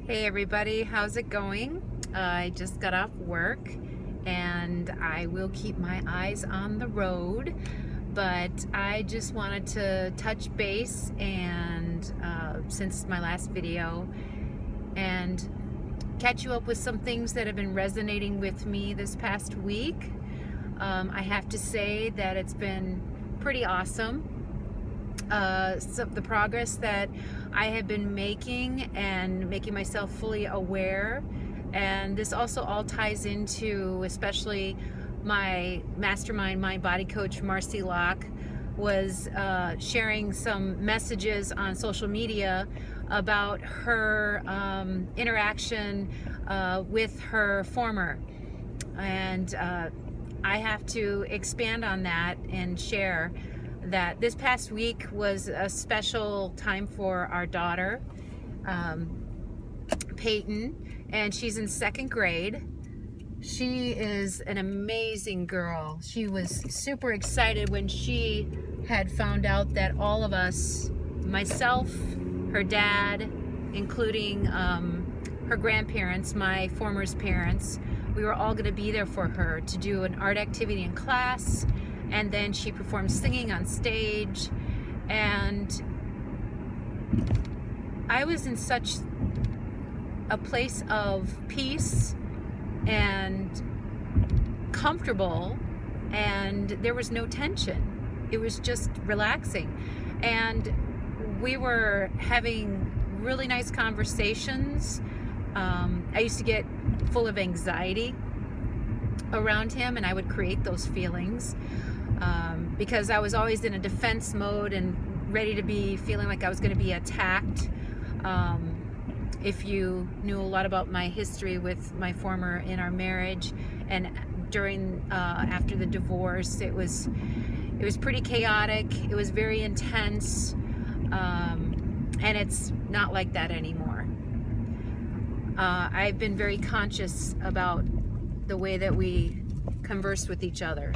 Hey everybody, how's it going? I just got off work and I will keep my eyes on the road, but I just wanted to touch base and since my last video and catch you up with some things that have been resonating with me this past week. I have to say that it's been pretty awesome. So the progress that I have been making and making myself fully aware, and this also all ties into especially my mastermind mind body coach Marcy Locke was sharing some messages on social media about her interaction with her former, and I have to expand on that and share that this past week was a special time for our daughter, Peyton, and she's in second grade. She is an amazing girl. She was super excited when she had found out that all of us, myself, her dad, including her grandparents, my former's parents, we were all going to be there for her to do an art activity in class. And then she performed singing on stage, and I was in such a place of peace and comfortable, and there was no tension. It was just relaxing, and we were having really nice conversations. I used to get full of anxiety around him, and I would create those feelings because I was always in a defense mode and ready to be feeling like I was going to be attacked. If you knew a lot about my history with my former in our marriage and during after the divorce, it was pretty chaotic. It was very intense, and it's not like that anymore. I've been very conscious about the way that we converse with each other.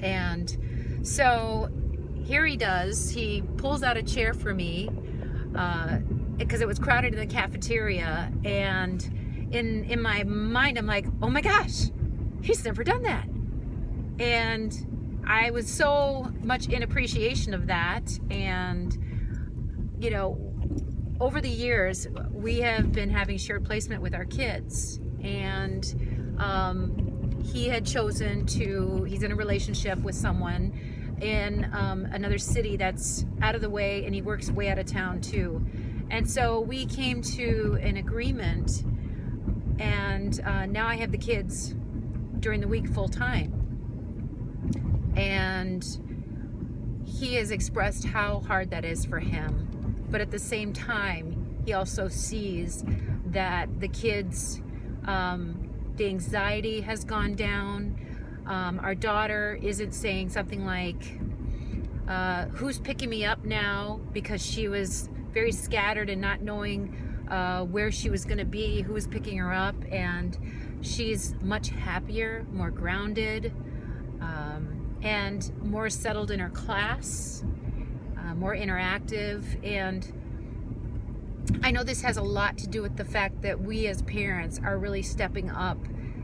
And so here he does, he pulls out a chair for me because it was crowded in the cafeteria, and in my mind I'm like, oh my gosh, he's never done that. And I was so much in appreciation of that. And you know, over the years we have been having shared placement with our kids, and he had chosen to, he's in a relationship with someone in another city that's out of the way, and he works way out of town too. And so we came to an agreement, and now I have the kids during the week full time. And he has expressed how hard that is for him, but at the same time he also sees that the kids, the anxiety has gone down. Our daughter isn't saying something like, who's picking me up now, because she was very scattered and not knowing where she was going to be, who was picking her up. And she's much happier, more grounded, and more settled in her class, more interactive. And I know this has a lot to do with the fact that we as parents are really stepping up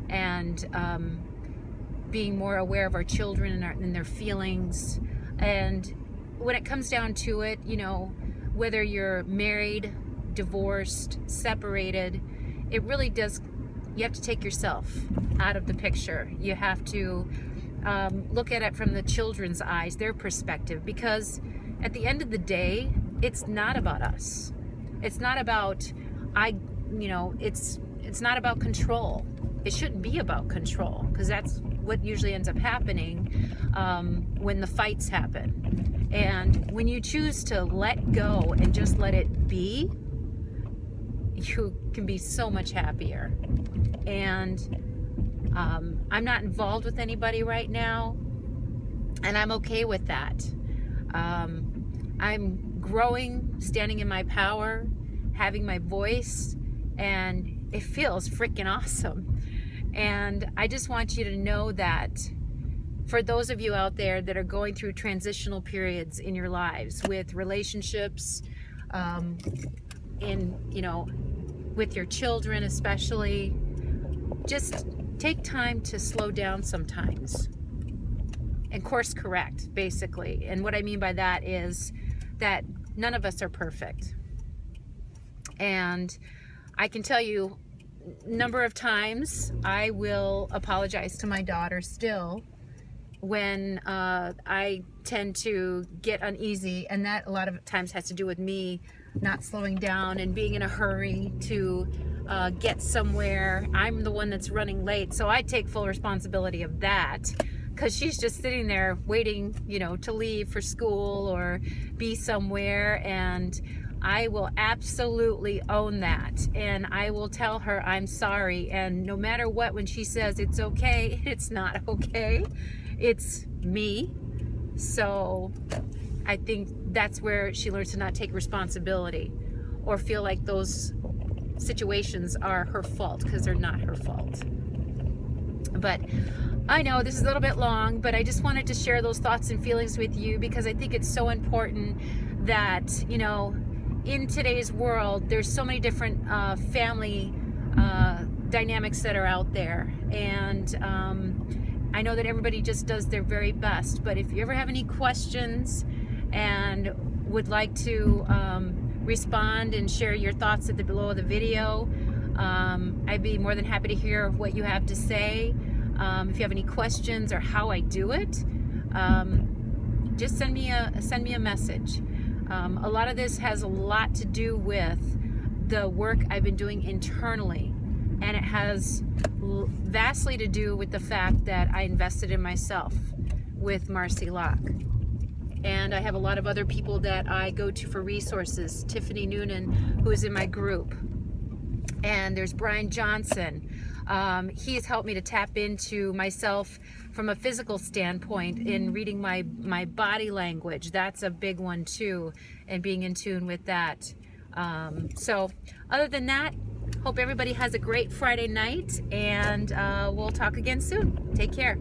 and being more aware of our children and their feelings. And when it comes down to it, you know, whether you're married, divorced, separated, it really does, you have to take yourself out of the picture. You have to look at it from the children's eyes, their perspective, because at the end of the day, it's not about us. It's not about, it's not about control. It shouldn't be about control, because that's what usually ends up happening when the fights happen. And when you choose to let go and just let it be, you can be so much happier. And I'm not involved with anybody right now, and I'm okay with that. I'm growing, standing in my power, having my voice, and it feels freaking awesome. And I just want you to know that for those of you out there that are going through transitional periods in your lives with relationships, with your children especially. Just take time to slow down sometimes and course correct, basically. And what I mean by that is that none of us are perfect. And I can tell you, number of times I will apologize to my daughter still when I tend to get uneasy, and that a lot of times has to do with me not slowing down and being in a hurry to get somewhere. I'm the one that's running late, so I take full responsibility of that, because she's just sitting there waiting, to leave for school or be somewhere, and I will absolutely own that, and I will tell her I'm sorry. And no matter what, when she says it's okay, it's not okay. It's me. So I think that's where she learns to not take responsibility or feel like those situations are her fault, because they're not her fault. But I know this is a little bit long, but I just wanted to share those thoughts and feelings with you, because I think it's so important that, in today's world, there's so many different family dynamics that are out there. And I know that everybody just does their very best, but if you ever have any questions and would like to respond and share your thoughts below the video, I'd be more than happy to hear what you have to say. If you have any questions or how I do it, just send me a message. A lot of this has a lot to do with the work I've been doing internally, and it has vastly to do with the fact that I invested in myself with Marcy Locke. And I have a lot of other people that I go to for resources. Tiffany Noonan, who is in my group. And there's Brian Johnson. He's helped me to tap into myself from a physical standpoint in reading my body language. That's a big one too, and being in tune with that. So other than that, hope everybody has a great Friday night, and we'll talk again soon. Take care.